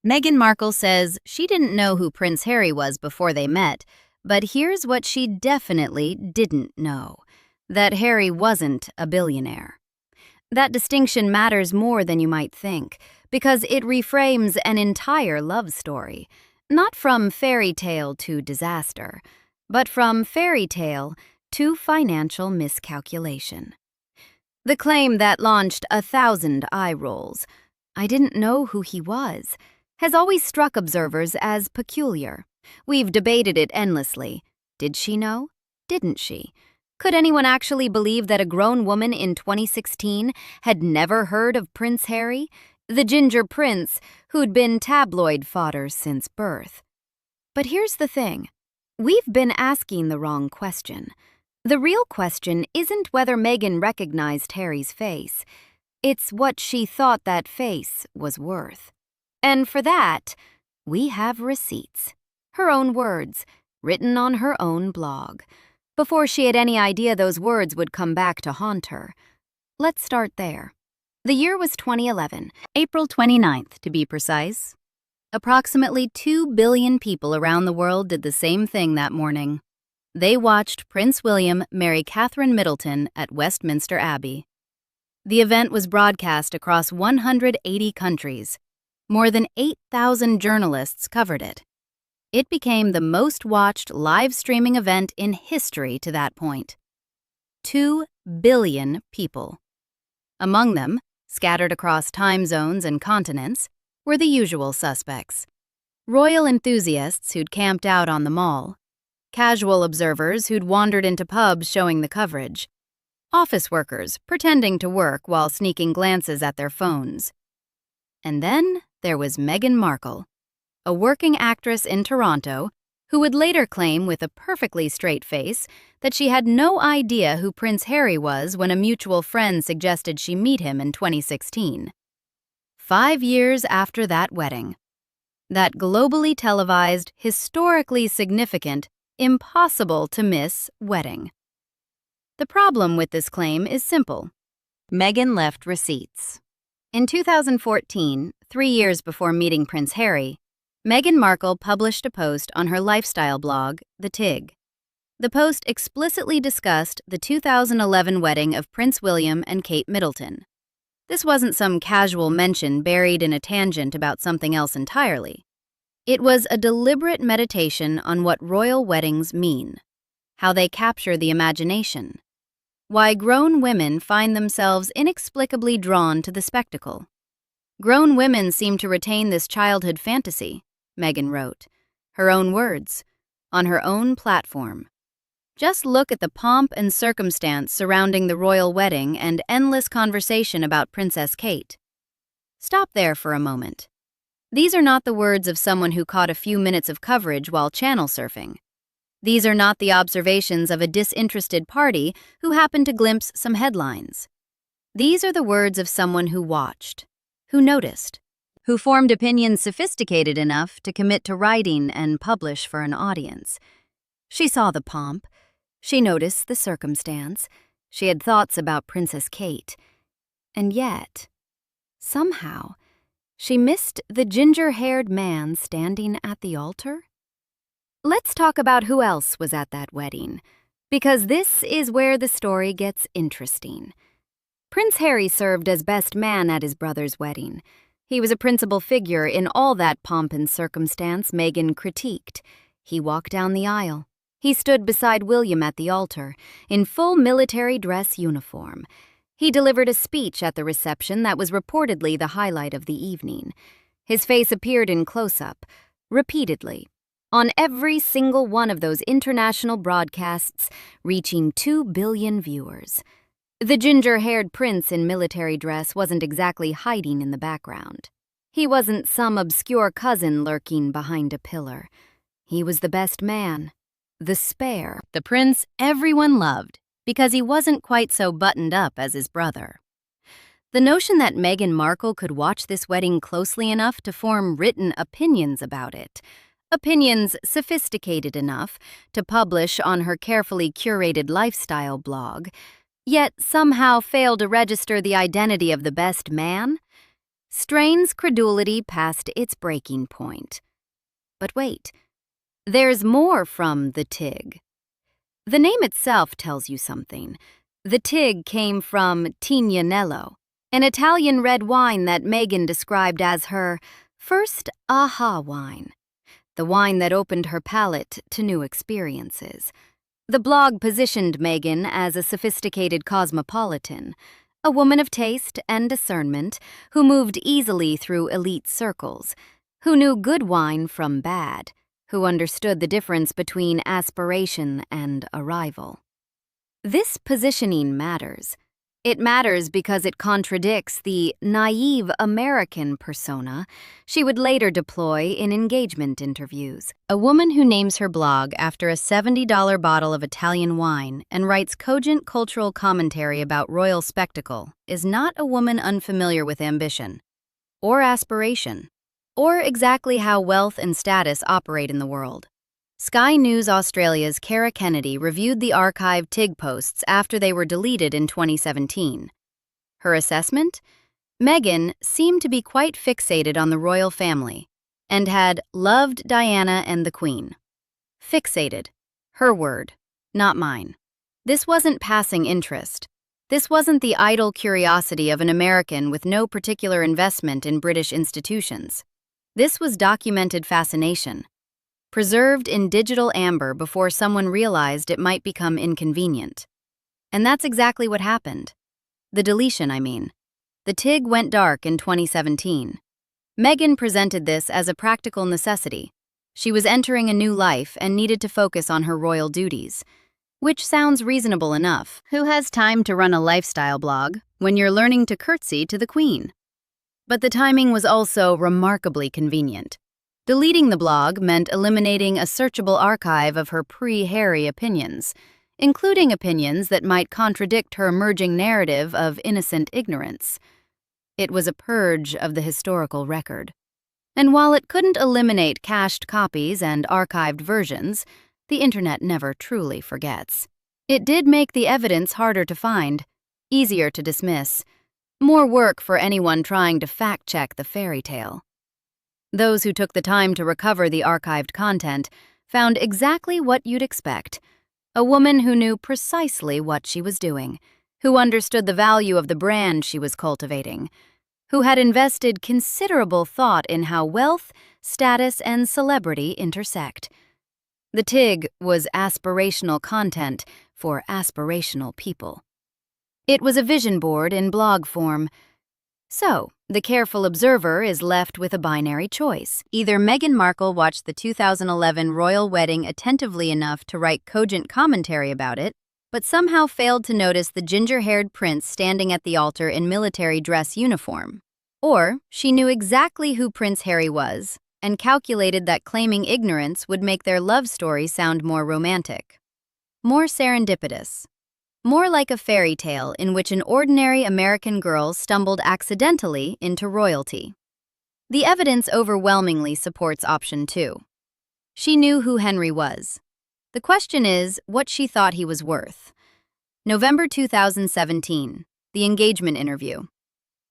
Meghan Markle says she didn't know who Prince Harry was before they met, but here's what she definitely didn't know: that Harry wasn't a billionaire. That distinction matters more than you might think, because it reframes an entire love story, not from fairy tale to disaster, but from fairy tale to financial miscalculation. The claim that launched 1,000 eye rolls, "I didn't know who he was," has always struck observers as peculiar. We've debated it endlessly. Did she know? Didn't she? Could anyone actually believe that a grown woman in 2016 had never heard of Prince Harry, the ginger prince who'd been tabloid fodder since birth? But here's the thing. We've been asking the wrong question. The real question isn't whether Meghan recognized Harry's face. It's what she thought that face was worth. And for that, we have receipts. Her own words, written on her own blog, before she had any idea those words would come back to haunt her. Let's start there. The year was 2011, April 29th to be precise. Approximately 2 billion people around the world did the same thing that morning. They watched Prince William marry Catherine Middleton at Westminster Abbey. The event was broadcast across 180 countries. More than 8,000 journalists covered it. It became the most watched live streaming event in history to that point. 2 billion people. Among them, scattered across time zones and continents, were the usual suspects: royal enthusiasts who'd camped out on the Mall, casual observers who'd wandered into pubs showing the coverage, office workers pretending to work while sneaking glances at their phones. And then there was Meghan Markle, a working actress in Toronto who would later claim with a perfectly straight face that she had no idea who Prince Harry was when a mutual friend suggested she meet him in 2016. 5 years after that wedding. That globally televised, historically significant, impossible to miss wedding. The problem with this claim is simple. Meghan left receipts. In 2014, 3 years before meeting Prince Harry, Meghan Markle published a post on her lifestyle blog, The. The post explicitly discussed the 2011 wedding of Prince William and Kate Middleton. This wasn't some casual mention buried in a tangent about something else entirely. It was a deliberate meditation on what royal weddings mean, how they capture the imagination, why grown women find themselves inexplicably drawn to the spectacle. Grown women seem to retain this childhood fantasy, Meghan wrote, her own words, on her own platform. Just look at the pomp and circumstance surrounding the royal wedding and endless conversation about Princess Kate. Stop there for a moment. These are not the words of someone who caught a few minutes of coverage while channel surfing. These are not the observations of a disinterested party who happened to glimpse some headlines. These are the words of someone who watched, who noticed, who formed opinions sophisticated enough to commit to writing and publish for an audience. She saw the pomp. She noticed the circumstance. She had thoughts about Princess Kate. And yet, somehow, she missed the ginger-haired man standing at the altar. Let's talk about who else was at that wedding, because this is where the story gets interesting. Prince Harry served as best man at his brother's wedding. He was a principal figure in all that pomp and circumstance Meghan critiqued. He walked down the aisle. He stood beside William at the altar, in full military dress uniform. He delivered a speech at the reception that was reportedly the highlight of the evening. His face appeared in close-up, repeatedly, on every single one of those international broadcasts, reaching 2 billion viewers. The ginger-haired prince in military dress wasn't exactly hiding in the background. He wasn't some obscure cousin lurking behind a pillar. He was the best man, the spare, the prince everyone loved, because he wasn't quite so buttoned up as his brother. The notion that Meghan Markle could watch this wedding closely enough to form written opinions about it, opinions sophisticated enough to publish on her carefully curated lifestyle blog, yet somehow fail to register the identity of the best man, strains credulity past its breaking point. But wait, there's more from the TIG. The name itself tells you something. The TIG came from Tignanello, an Italian red wine that Meghan described as her first aha wine, the wine that opened her palate to new experiences. The blog positioned Meghan as a sophisticated cosmopolitan, a woman of taste and discernment who moved easily through elite circles, who knew good wine from bad, who understood the difference between aspiration and arrival. This positioning matters. It matters because it contradicts the naive American persona she would later deploy in engagement interviews. A woman who names her blog after a $70 bottle of Italian wine and writes cogent cultural commentary about royal spectacle is not a woman unfamiliar with ambition, or aspiration, or exactly how wealth and status operate in the world. Sky News Australia's Cara Kennedy reviewed the archived TIG posts after they were deleted in 2017. Her assessment? Meghan seemed to be quite fixated on the royal family and had loved Diana and the Queen. Fixated. Her word, not mine. This wasn't passing interest. This wasn't the idle curiosity of an American with no particular investment in British institutions. This was documented fascination, preserved in digital amber before someone realized it might become inconvenient. And that's exactly what happened. The deletion, I mean. The TIG went dark in 2017. Meghan presented this as a practical necessity. She was entering a new life and needed to focus on her royal duties, which sounds reasonable enough. Who has time to run a lifestyle blog when you're learning to curtsy to the Queen? But the timing was also remarkably convenient. Deleting the blog meant eliminating a searchable archive of her pre-Harry opinions, including opinions that might contradict her emerging narrative of innocent ignorance. It was a purge of the historical record. And while it couldn't eliminate cached copies and archived versions, the internet never truly forgets. It did make the evidence harder to find, easier to dismiss, more work for anyone trying to fact-check the fairy tale. Those who took the time to recover the archived content found exactly what you'd expect: a woman who knew precisely what she was doing, who understood the value of the brand she was cultivating, who had invested considerable thought in how wealth, status, and celebrity intersect. The TIG was aspirational content for aspirational people. It was a vision board in blog form. So, the careful observer is left with a binary choice. Either Meghan Markle watched the 2011 royal wedding attentively enough to write cogent commentary about it, but somehow failed to notice the ginger-haired prince standing at the altar in military dress uniform. Or she knew exactly who Prince Harry was and calculated that claiming ignorance would make their love story sound more romantic, more serendipitous. More like a fairy tale in which an ordinary American girl stumbled accidentally into royalty. The evidence overwhelmingly supports option 2. She knew who Henry was. The question is what she thought he was worth. November 2017, the engagement interview.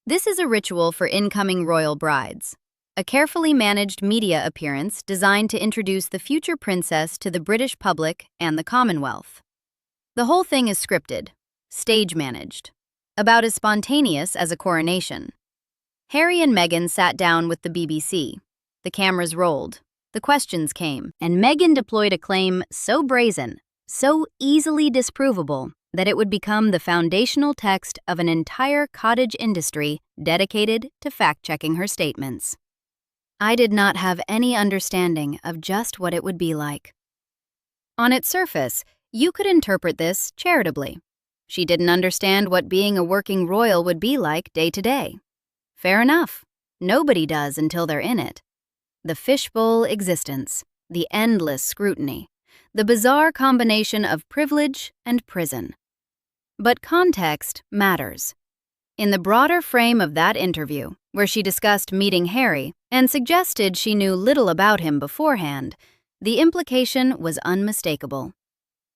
This is a ritual for incoming royal brides, a carefully managed media appearance designed to introduce the future princess to the British public and the Commonwealth. The whole thing is scripted, stage-managed, about as spontaneous as a coronation. Harry and Meghan sat down with the BBC. The cameras rolled, the questions came, and Meghan deployed a claim so brazen, so easily disprovable, that it would become the foundational text of an entire cottage industry dedicated to fact-checking her statements. I did not have any understanding of just what it would be like. On its surface, you could interpret this charitably. She didn't understand what being a working royal would be like day to day. Fair enough. Nobody does until they're in it. The fishbowl existence, the endless scrutiny, the bizarre combination of privilege and prison. But context matters. In the broader frame of that interview, where she discussed meeting Harry and suggested she knew little about him beforehand, the implication was unmistakable.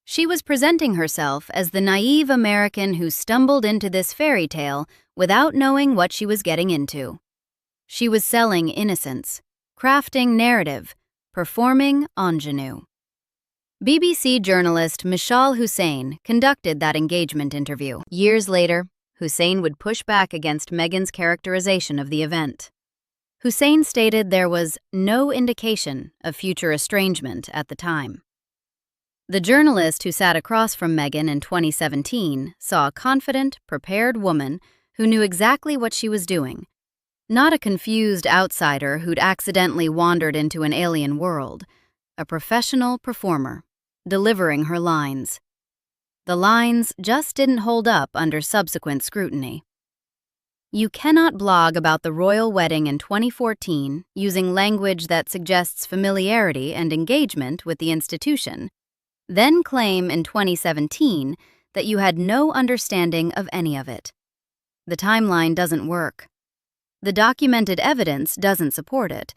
She was presenting herself as the naive American who stumbled into this fairy tale without knowing what she was getting into. She was selling innocence, crafting narrative, performing ingenue. BBC journalist Mishal Hussain conducted that engagement interview. Years later, Hussain would push back against Meghan's characterization of the event. Hussain stated there was no indication of future estrangement at the time. The journalist who sat across from Meghan in 2017 saw a confident, prepared woman who knew exactly what she was doing, not a confused outsider who'd accidentally wandered into an alien world, a professional performer, delivering her lines. The lines just didn't hold up under subsequent scrutiny. You cannot blog about the royal wedding in 2014 using language that suggests familiarity and engagement with the institution, then claim in 2017 that you had no understanding of any of it. The timeline doesn't work. The documented evidence doesn't support it.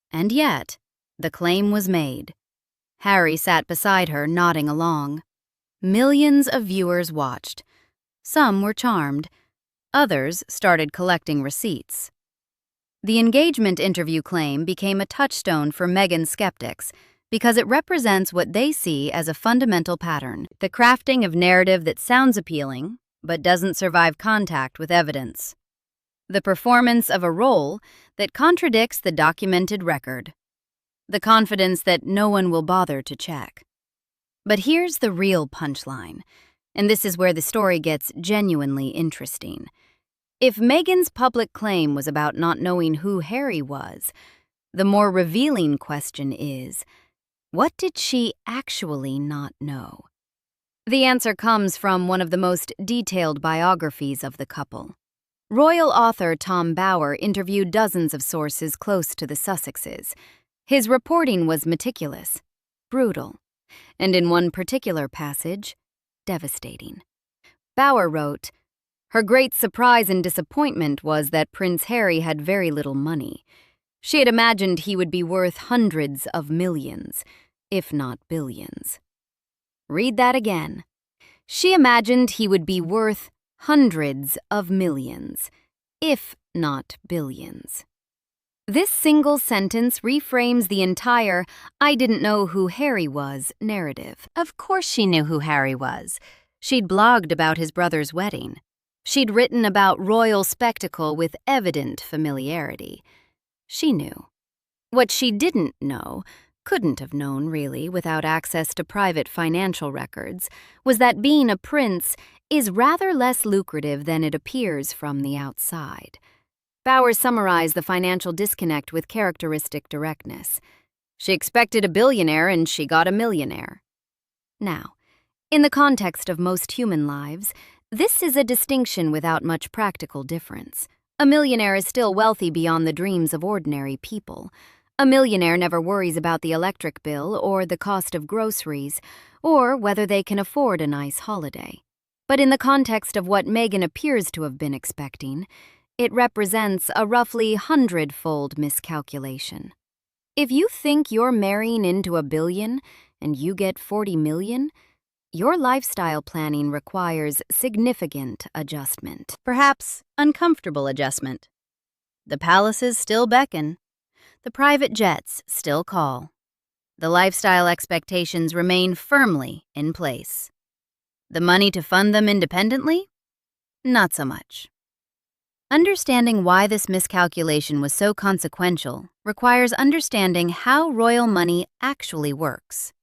And yet, the claim was made. Harry sat beside her, nodding along. Millions of viewers watched. Some were charmed. Others started collecting receipts. The engagement interview claim became a touchstone for Meghan skeptics because it represents what they see as a fundamental pattern, the crafting of narrative that sounds appealing but doesn't survive contact with evidence. The performance of a role that contradicts the documented record. The confidence that no one will bother to check. But here's the real punchline, and this is where the story gets genuinely interesting. If Meghan's public claim was about not knowing who Harry was, the more revealing question is, what did she actually not know? The answer comes from one of the most detailed biographies of the couple. Royal author Tom Bower interviewed dozens of sources close to the Sussexes. His reporting was meticulous, brutal, and in one particular passage, devastating. Bower wrote, "Her great surprise and disappointment was that Prince Harry had very little money. She had imagined he would be worth hundreds of millions, if not billions." Read that again. She imagined he would be worth hundreds of millions, if not billions. This single sentence reframes the entire "I didn't know who Harry was" narrative. Of course she knew who Harry was. She'd blogged about his brother's wedding. She'd written about royal spectacle with evident familiarity. She knew. What she didn't know, couldn't have known really without access to private financial records, was that being a prince is rather less lucrative than it appears from the outside. Bower summarized the financial disconnect with characteristic directness. She expected a billionaire and she got a millionaire. Now, in the context of most human lives, this is a distinction without much practical difference. A millionaire is still wealthy beyond the dreams of ordinary people. A millionaire never worries about the electric bill or the cost of groceries or whether they can afford a nice holiday. But in the context of what Meghan appears to have been expecting, it represents a roughly 100-fold miscalculation. If you think you're marrying into a billion and you get 40 million, your lifestyle planning requires significant adjustment, perhaps uncomfortable adjustment. The palaces still beckon. The private jets still call. The lifestyle expectations remain firmly in place. The money to fund them independently? Not so much. Understanding why this miscalculation was so consequential requires understanding how royal money actually works.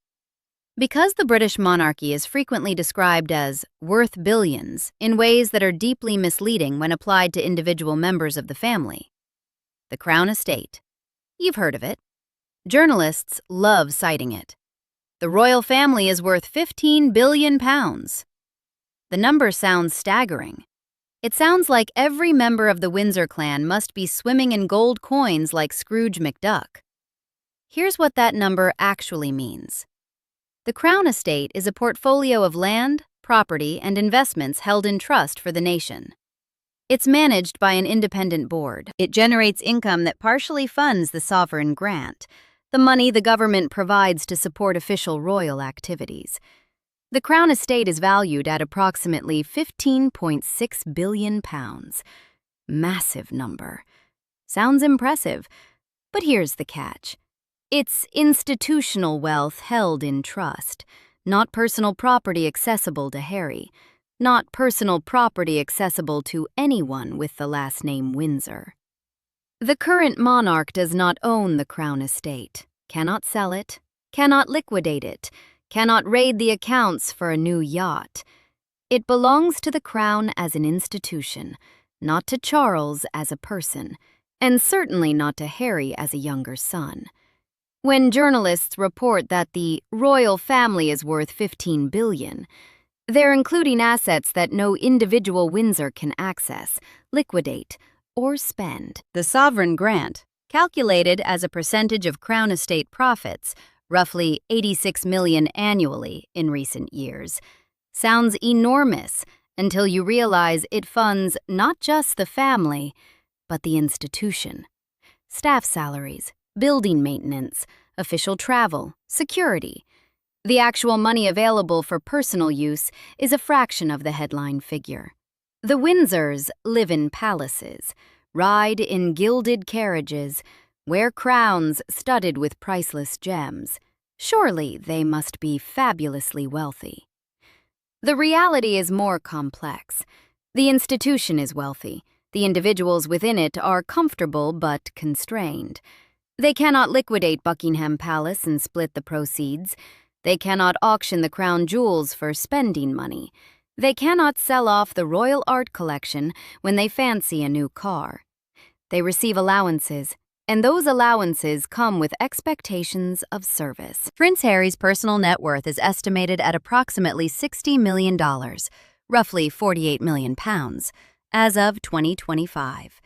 Because the British monarchy is frequently described as worth billions in ways that are deeply misleading when applied to individual members of the family. The Crown Estate. You've heard of it. Journalists love citing it. The royal family is worth £15 billion. The number sounds staggering. It sounds like every member of the Windsor clan must be swimming in gold coins like Scrooge McDuck. Here's what that number actually means. The Crown Estate is a portfolio of land, property, and investments held in trust for the nation. It's managed by an independent board. It generates income that partially funds the sovereign grant, the money the government provides to support official royal activities. The Crown Estate is valued at approximately £15.6 billion. Massive number. Sounds impressive, but here's the catch. It's institutional wealth held in trust, not personal property accessible to Harry, not personal property accessible to anyone with the last name Windsor. The current monarch does not own the Crown estate, cannot sell it, cannot liquidate it, cannot raid the accounts for a new yacht. It belongs to the Crown as an institution, not to Charles as a person, and certainly not to Harry as a younger son. When journalists report that the royal family is worth $15 billion, they're including assets that no individual Windsor can access, liquidate, or spend. The sovereign grant, calculated as a percentage of Crown estate profits, roughly $86 million annually in recent years, sounds enormous until you realize it funds not just the family, but the institution. Staff salaries, building maintenance, official travel, security. The actual money available for personal use is a fraction of the headline figure. The Windsors live in palaces, ride in gilded carriages, wear crowns studded with priceless gems. Surely they must be fabulously wealthy. The reality is more complex. The institution is wealthy. The individuals within it are comfortable but constrained. They cannot liquidate Buckingham Palace and split the proceeds. They cannot auction the crown jewels for spending money. They cannot sell off the royal art collection when they fancy a new car. They receive allowances, and those allowances come with expectations of service. Prince Harry's personal net worth is estimated at approximately $60 million, roughly £48 million, as of 2025.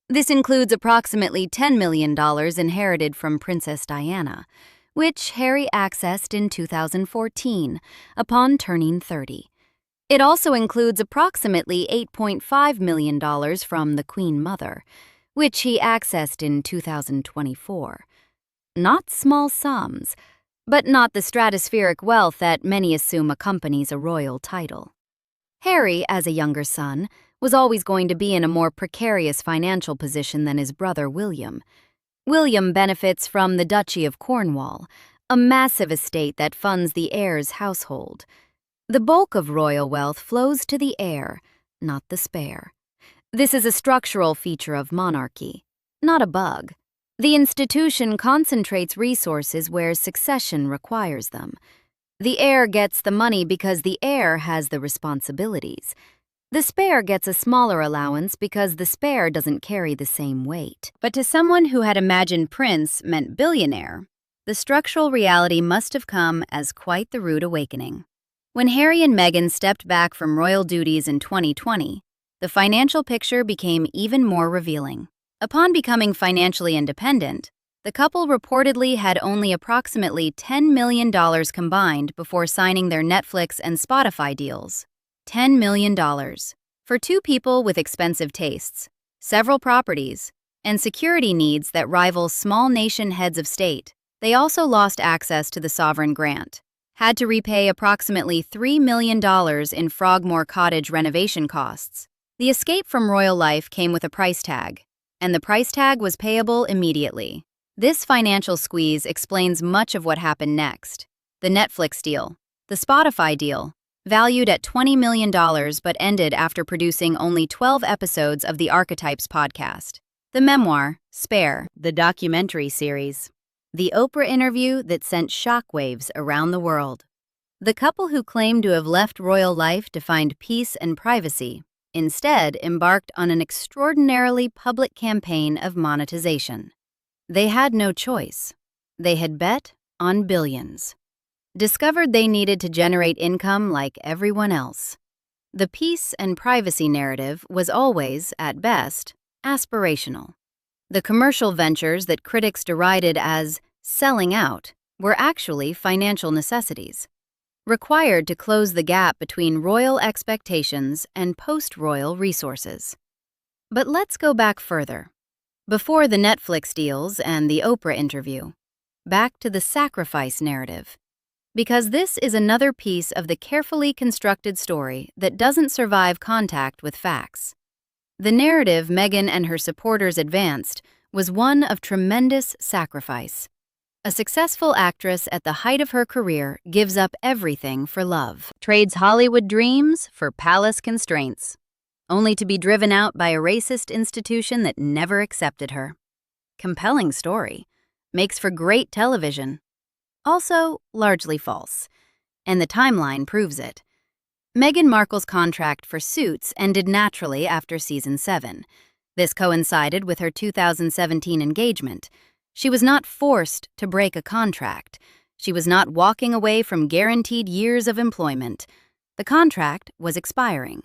This includes approximately $10 million inherited from Princess Diana, which Harry accessed in 2014 upon turning 30. It also includes approximately $8.5 million from the Queen Mother, which he accessed in 2024. Not small sums, but not the stratospheric wealth that many assume accompanies a royal title. Harry, as a younger son, was always going to be in a more precarious financial position than his brother William. William benefits from the Duchy of Cornwall, a massive estate that funds the heir's household. The bulk of royal wealth flows to the heir, not the spare. This is a structural feature of monarchy, not a bug. The institution concentrates resources where succession requires them. The heir gets the money because the heir has the responsibilities. The spare gets a smaller allowance because the spare doesn't carry the same weight. But to someone who had imagined prince meant billionaire, the structural reality must have come as quite the rude awakening. When Harry and Meghan stepped back from royal duties in 2020, the financial picture became even more revealing. Upon becoming financially independent, the couple reportedly had only approximately $10 million combined before signing their Netflix and Spotify deals. $10 million. For two people with expensive tastes, several properties, and security needs that rival small nation heads of state, they also lost access to the sovereign grant, had to repay approximately $3 million in Frogmore Cottage renovation costs. The escape from royal life came with a price tag, and the price tag was payable immediately. This financial squeeze explains much of what happened next. The Netflix deal, the Spotify deal, valued at $20 million but ended after producing only 12 episodes of the Archetypes podcast. The memoir, Spare, the documentary series. The Oprah interview that sent shockwaves around the world. The couple who claimed to have left royal life to find peace and privacy instead embarked on an extraordinarily public campaign of monetization. They had no choice. They had bet on billions. Discovered they needed to generate income like everyone else. The peace and privacy narrative was always, at best, aspirational. The commercial ventures that critics derided as selling out were actually financial necessities, required to close the gap between royal expectations and post-royal resources. But let's go back further. Before the Netflix deals and the Oprah interview, back to the sacrifice narrative. Because this is another piece of the carefully constructed story that doesn't survive contact with facts. The narrative Meghan and her supporters advanced was one of tremendous sacrifice. A successful actress at the height of her career gives up everything for love, trades Hollywood dreams for palace constraints, only to be driven out by a racist institution that never accepted her. Compelling story. Makes for great television. Also, largely false. And the timeline proves it. Meghan Markle's contract for Suits ended naturally after season 7. This coincided with her 2017 engagement. She was not forced to break a contract. She was not walking away from guaranteed years of employment. The contract was expiring.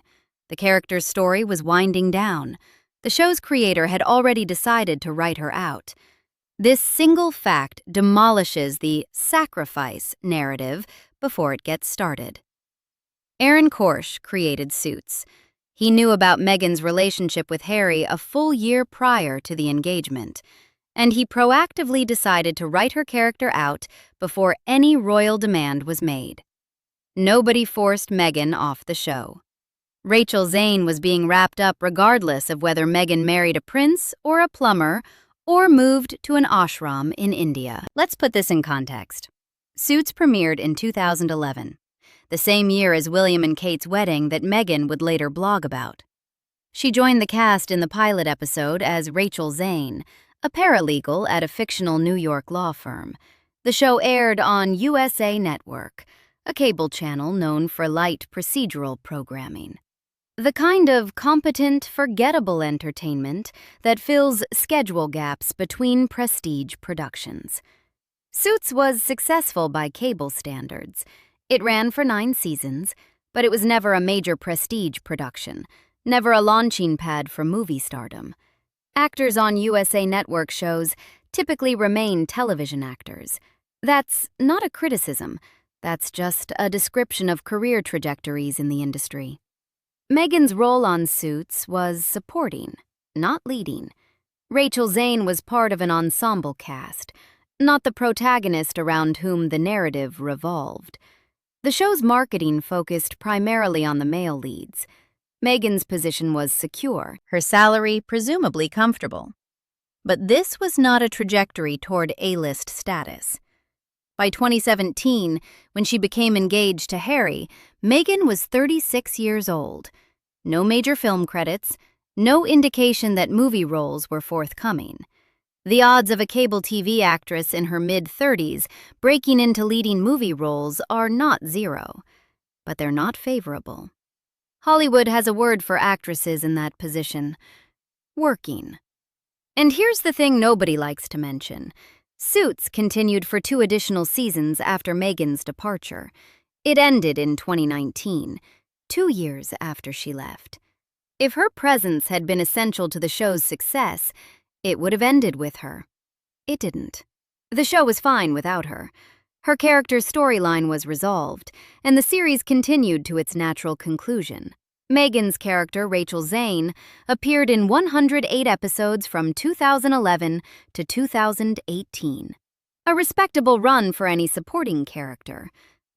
The character's story was winding down. The show's creator had already decided to write her out. This single fact demolishes the sacrifice narrative before it gets started. Aaron Korsh created Suits. He knew about Meghan's relationship with Harry a full year prior to the engagement, and he proactively decided to write her character out before any royal demand was made. Nobody forced Meghan off the show. Rachel Zane was being wrapped up regardless of whether Meghan married a prince or a plumber or moved to an ashram in India. Let's put this in context. Suits premiered in 2011, the same year as William and Kate's wedding that Meghan would later blog about. She joined the cast in the pilot episode as Rachel Zane, a paralegal at a fictional New York law firm. The show aired on USA Network, a cable channel known for light procedural programming. The kind of competent, forgettable entertainment that fills schedule gaps between prestige productions. Suits was successful by cable standards. It ran for 9 seasons, but it was never a major prestige production, never a launching pad for movie stardom. Actors on USA Network shows typically remain television actors. That's not a criticism. That's just a description of career trajectories in the industry. Meghan's role on Suits was supporting, not leading. Rachel Zane was part of an ensemble cast, not the protagonist around whom the narrative revolved. The show's marketing focused primarily on the male leads. Meghan's position was secure, her salary presumably comfortable. But this was not a trajectory toward A-list status. By 2017, when she became engaged to Harry, Meghan was 36 years old. No major film credits, no indication that movie roles were forthcoming. The odds of a cable TV actress in her mid-30s breaking into leading movie roles are not zero, but they're not favorable. Hollywood has a word for actresses in that position: working. And here's the thing nobody likes to mention. Suits continued for 2 additional seasons after Meghan's departure. It ended in 2019, 2 years after she left. If her presence had been essential to the show's success, it would have ended with her. It didn't. The show was fine without her. Her character's storyline was resolved, and the series continued to its natural conclusion. Meghan's character, Rachel Zane, appeared in 108 episodes from 2011 to 2018. A respectable run for any supporting character,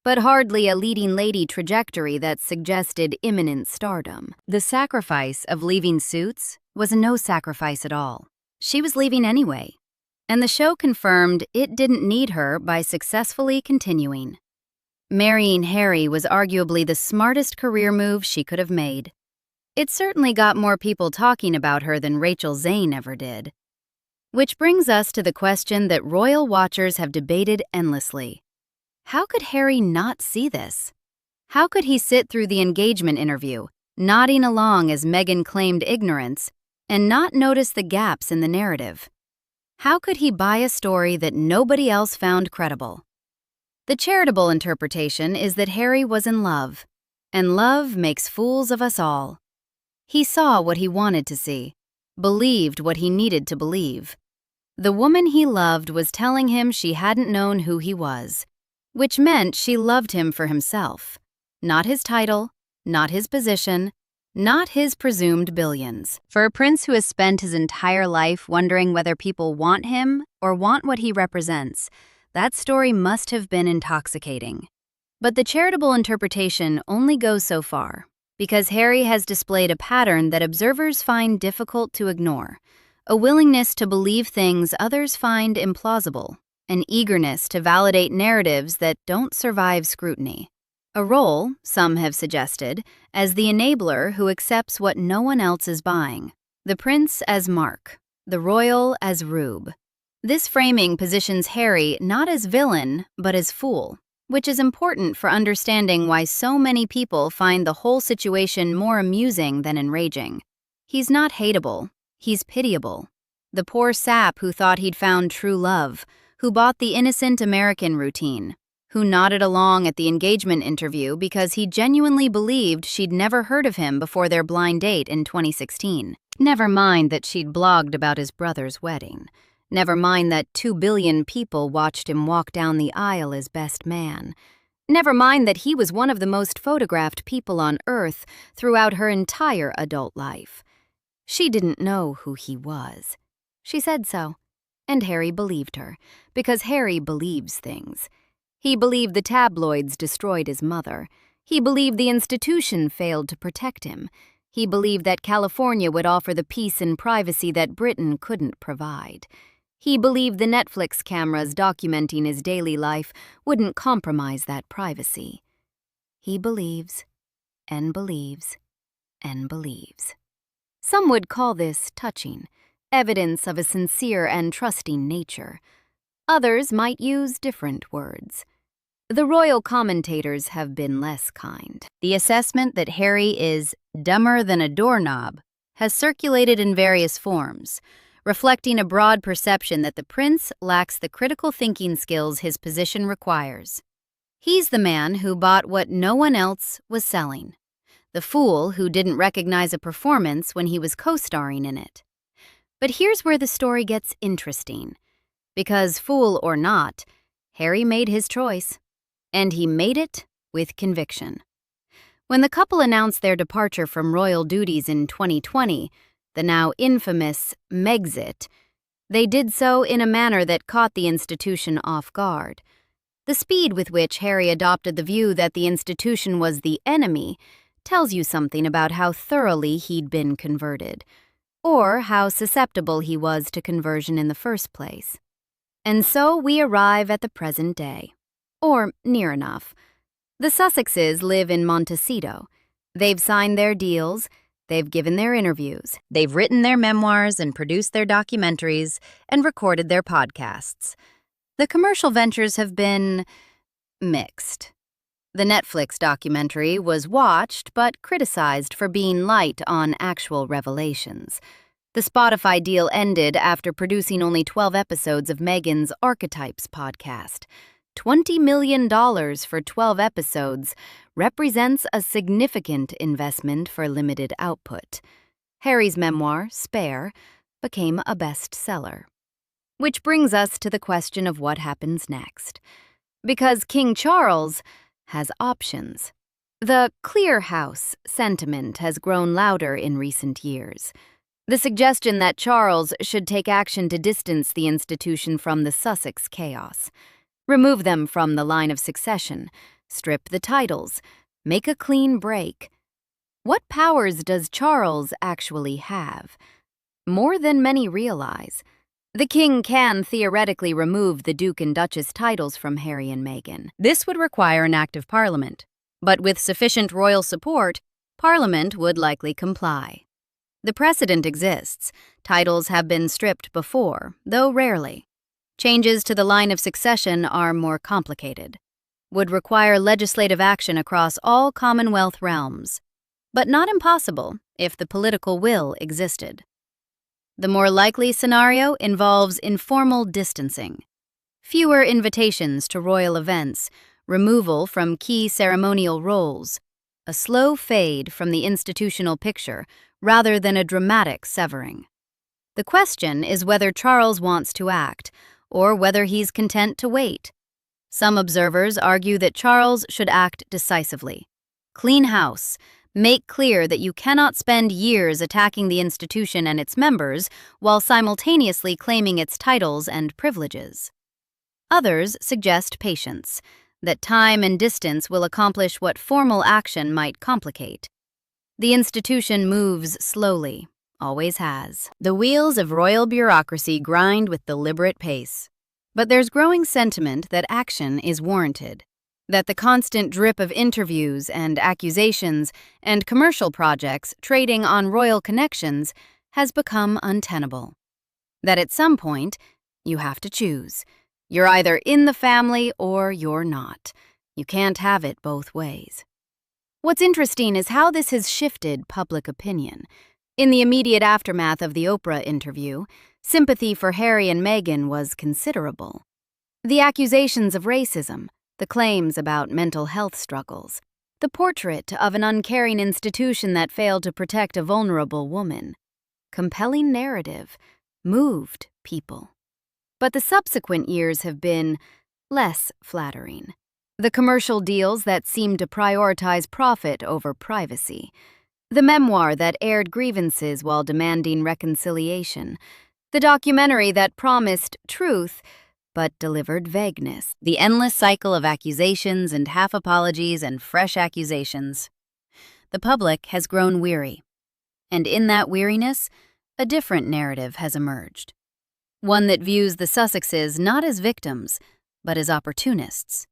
but hardly a leading lady trajectory that suggested imminent stardom. The sacrifice of leaving Suits was no sacrifice at all. She was leaving anyway, and the show confirmed it didn't need her by successfully continuing. Marrying Harry was arguably the smartest career move she could have made. It certainly got more people talking about her than Rachel Zane ever did. Which brings us to the question that royal watchers have debated endlessly. How could Harry not see this? How could he sit through the engagement interview, nodding along as Meghan claimed ignorance, and not notice the gaps in the narrative? How could he buy a story that nobody else found credible? The charitable interpretation is that Harry was in love, and love makes fools of us all. He saw what he wanted to see, believed what he needed to believe. The woman he loved was telling him she hadn't known who he was, which meant she loved him for himself, not his title, not his position, not his presumed billions. For a prince who has spent his entire life wondering whether people want him or want what he represents, that story must have been intoxicating. But the charitable interpretation only goes so far, because Harry has displayed a pattern that observers find difficult to ignore, a willingness to believe things others find implausible, an eagerness to validate narratives that don't survive scrutiny. A role, some have suggested, as the enabler who accepts what no one else is buying. The prince as Mark, the royal as Rube. This framing positions Harry not as villain, but as fool, which is important for understanding why so many people find the whole situation more amusing than enraging. He's not hateable, he's pitiable. The poor sap who thought he'd found true love, who bought the innocent American routine, who nodded along at the engagement interview because he genuinely believed she'd never heard of him before their blind date in 2016. Never mind that she'd blogged about his brother's wedding. Never mind that 2 billion people watched him walk down the aisle as best man. Never mind that he was one of the most photographed people on Earth throughout her entire adult life. She didn't know who he was. She said so, and Harry believed her, because Harry believes things. He believed the tabloids destroyed his mother. He believed the institution failed to protect him. He believed that California would offer the peace and privacy that Britain couldn't provide. He believed the Netflix cameras documenting his daily life wouldn't compromise that privacy. He believes, and believes, and believes. Some would call this touching, evidence of a sincere and trusting nature. Others might use different words. The royal commentators have been less kind. The assessment that Harry is dumber than a doorknob has circulated in various forms, reflecting a broad perception that the prince lacks the critical thinking skills his position requires. He's the man who bought what no one else was selling, the fool who didn't recognize a performance when he was co-starring in it. But here's where the story gets interesting, because fool or not, Harry made his choice. And he made it with conviction. When the couple announced their departure from royal duties in 2020, the now infamous Megxit, they did so in a manner that caught the institution off guard. The speed with which Harry adopted the view that the institution was the enemy tells you something about how thoroughly he'd been converted, or how susceptible he was to conversion in the first place. And so we arrive at the present day. Or near enough. The Sussexes live in Montecito. They've signed their deals, they've given their interviews, they've written their memoirs and produced their documentaries and recorded their podcasts. The commercial ventures have been mixed. The Netflix documentary was watched but criticized for being light on actual revelations. The Spotify deal ended after producing only 12 episodes of Meghan's Archetypes podcast. $20 million for 12 episodes represents a significant investment for limited output. Harry's memoir, Spare, became a bestseller. Which brings us to the question of what happens next. Because King Charles has options. The clear house sentiment has grown louder in recent years. The suggestion that Charles should take action to distance the institution from the Sussex chaos. Remove them from the line of succession, strip the titles, make a clean break. What powers does Charles actually have? More than many realize. The king can theoretically remove the Duke and Duchess titles from Harry and Meghan. This would require an act of Parliament, but with sufficient royal support, Parliament would likely comply. The precedent exists. Titles have been stripped before, though rarely. Changes to the line of succession are more complicated, would require legislative action across all Commonwealth realms, but not impossible if the political will existed. The more likely scenario involves informal distancing, fewer invitations to royal events, removal from key ceremonial roles, a slow fade from the institutional picture rather than a dramatic severing. The question is whether Charles wants to act, or whether he's content to wait. Some observers argue that Charles should act decisively. Clean house. Make clear that you cannot spend years attacking the institution and its members while simultaneously claiming its titles and privileges. Others suggest patience, that time and distance will accomplish what formal action might complicate. The institution moves slowly, always has. The wheels of royal bureaucracy grind with deliberate pace. But there's growing sentiment that action is warranted, that the constant drip of interviews and accusations and commercial projects trading on royal connections has become untenable. That at some point, you have to choose. You're either in the family or you're not. You can't have it both ways. What's interesting is how this has shifted public opinion. In the immediate aftermath of the Oprah interview, sympathy for Harry and Meghan was considerable. The accusations of racism, the claims about mental health struggles, the portrait of an uncaring institution that failed to protect a vulnerable woman. Compelling narrative, moved people. But the subsequent years have been less flattering. The commercial deals that seemed to prioritize profit over privacy. The memoir that aired grievances while demanding reconciliation. The documentary that promised truth but delivered vagueness. The endless cycle of accusations and half-apologies and fresh accusations. The public has grown weary. And in that weariness, a different narrative has emerged. One that views the Sussexes not as victims, but as opportunists.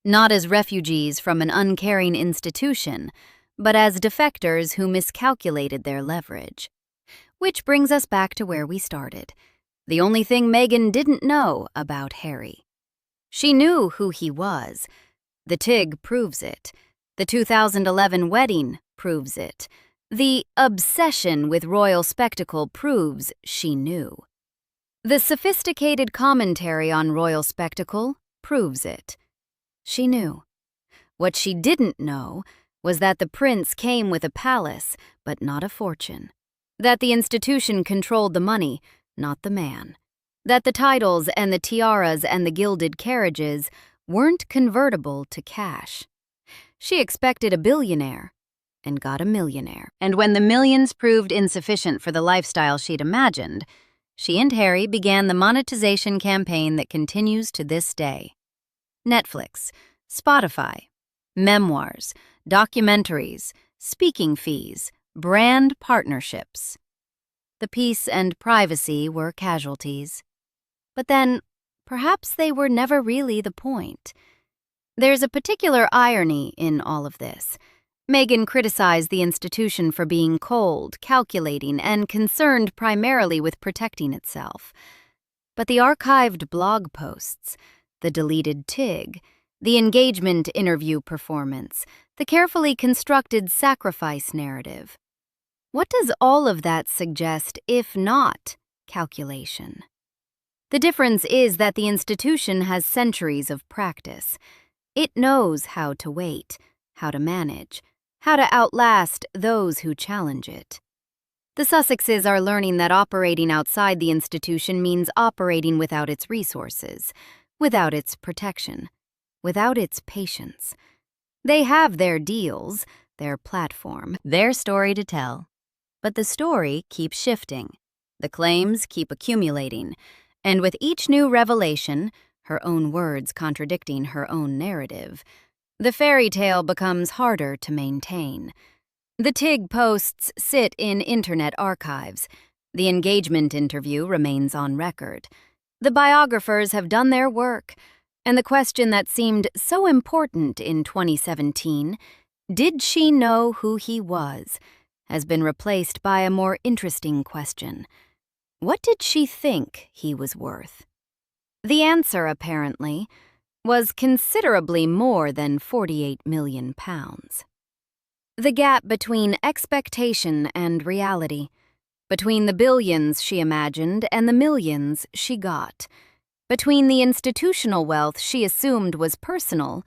Not as refugees from an uncaring institution, but as defectors who miscalculated their leverage. Which brings us back to where we started. The only thing Meghan didn't know about Harry. She knew who he was. The TIG proves it. The 2011 wedding proves it. The obsession with royal spectacle proves she knew. The sophisticated commentary on royal spectacle proves it. She knew. What she didn't know was that the prince came with a palace, but not a fortune. That the institution controlled the money, not the man. That the titles and the tiaras and the gilded carriages weren't convertible to cash. She expected a billionaire and got a millionaire. And when the millions proved insufficient for the lifestyle she'd imagined, she and Harry began the monetization campaign that continues to this day. Netflix, Spotify, memoirs, documentaries, speaking fees, brand partnerships. The peace and privacy were casualties. But then, perhaps they were never really the point. There's a particular irony in all of this. Meghan criticized the institution for being cold, calculating, and concerned primarily with protecting itself. But the archived blog posts, the deleted TIG, the engagement interview performance, the carefully constructed sacrifice narrative. What does all of that suggest if not calculation? The difference is that the institution has centuries of practice. It knows how to wait, how to manage, how to outlast those who challenge it. The Sussexes are learning that operating outside the institution means operating without its resources, without its protection, without its patience. They have their deals, their platform, their story to tell. But the story keeps shifting. The claims keep accumulating. And with each new revelation, her own words contradicting her own narrative, the fairy tale becomes harder to maintain. The TIG posts sit in internet archives. The engagement interview remains on record. The biographers have done their work, and the question that seemed so important in 2017, did she know who he was, has been replaced by a more interesting question. What did she think he was worth? The answer, apparently, was considerably more than £48 million. The gap between expectation and reality, between the billions she imagined and the millions she got, between the institutional wealth she assumed was personal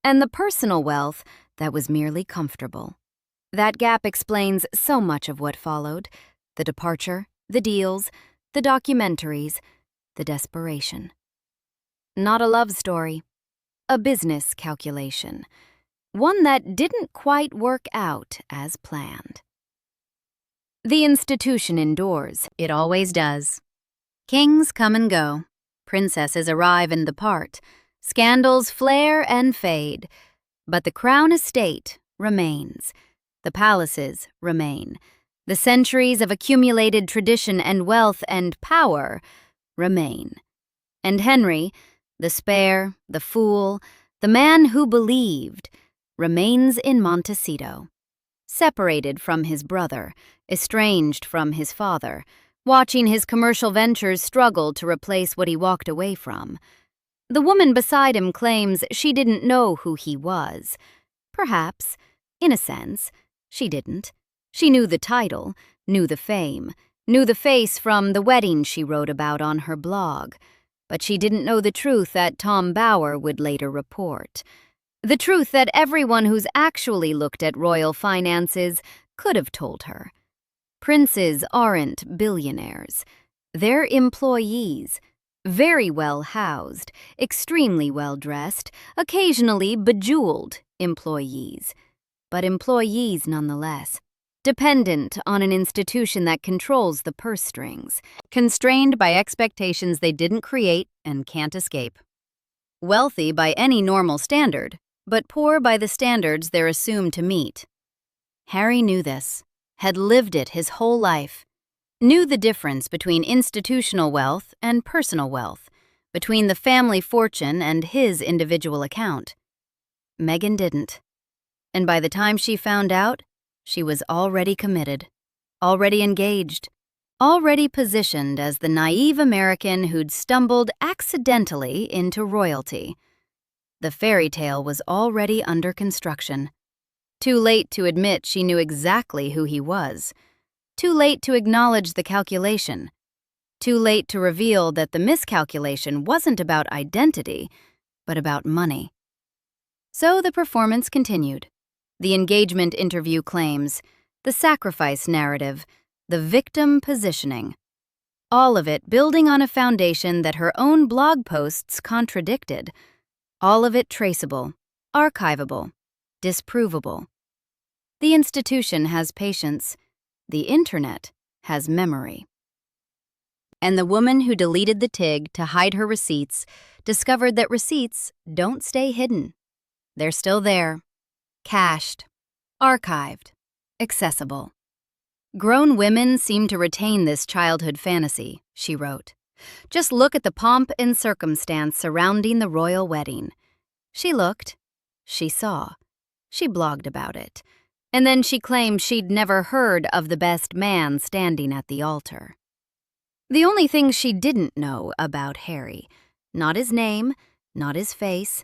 and the personal wealth that was merely comfortable. That gap explains so much of what followed: the departure, the deals, the documentaries, the desperation. Not a love story, a business calculation, one that didn't quite work out as planned. The institution endures. It always does. Kings come and go. Princesses arrive and depart. Scandals flare and fade. But the crown estate remains. The palaces remain. The centuries of accumulated tradition and wealth and power remain. And Henry, the spare, the fool, the man who believed, remains in Montecito, separated from his brother, estranged from his father, watching his commercial ventures struggle to replace what he walked away from. The woman beside him claims she didn't know who he was. Perhaps, in a sense, she didn't. She knew the title, knew the fame, knew the face from the wedding she wrote about on her blog. But she didn't know the truth that Tom Bower would later report. The truth that everyone who's actually looked at royal finances could have told her. Princes aren't billionaires. They're employees, very well housed, extremely well dressed, occasionally bejeweled employees. But employees nonetheless, dependent on an institution that controls the purse strings, constrained by expectations they didn't create and can't escape. Wealthy by any normal standard, but poor by the standards they're assumed to meet. Harry knew this, had lived it his whole life, knew the difference between institutional wealth and personal wealth, between the family fortune and his individual account. Meghan didn't. And by the time she found out, she was already committed, already engaged, already positioned as the naive American who'd stumbled accidentally into royalty. The fairy tale was already under construction. Too late to admit she knew exactly who he was. Too late to acknowledge the calculation. Too late to reveal that the miscalculation wasn't about identity, but about money. So the performance continued. The engagement interview claims, the sacrifice narrative, the victim positioning. All of it building on a foundation that her own blog posts contradicted. All of it traceable, archivable, disprovable. The institution has patience. The internet has memory. And the woman who deleted the TIG to hide her receipts discovered that receipts don't stay hidden. They're still there, cached, archived, accessible. Grown women seem to retain this childhood fantasy, she wrote. Just look at the pomp and circumstance surrounding the royal wedding. She looked, she saw, she blogged about it, and then she claimed she'd never heard of the best man standing at the altar. The only thing she didn't know about Harry, not his name, not his face,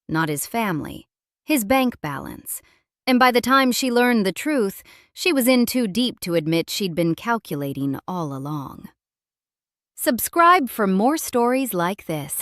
not his family, his bank balance. And by the time she learned the truth, she was in too deep to admit she'd been calculating all along. Subscribe for more stories like this.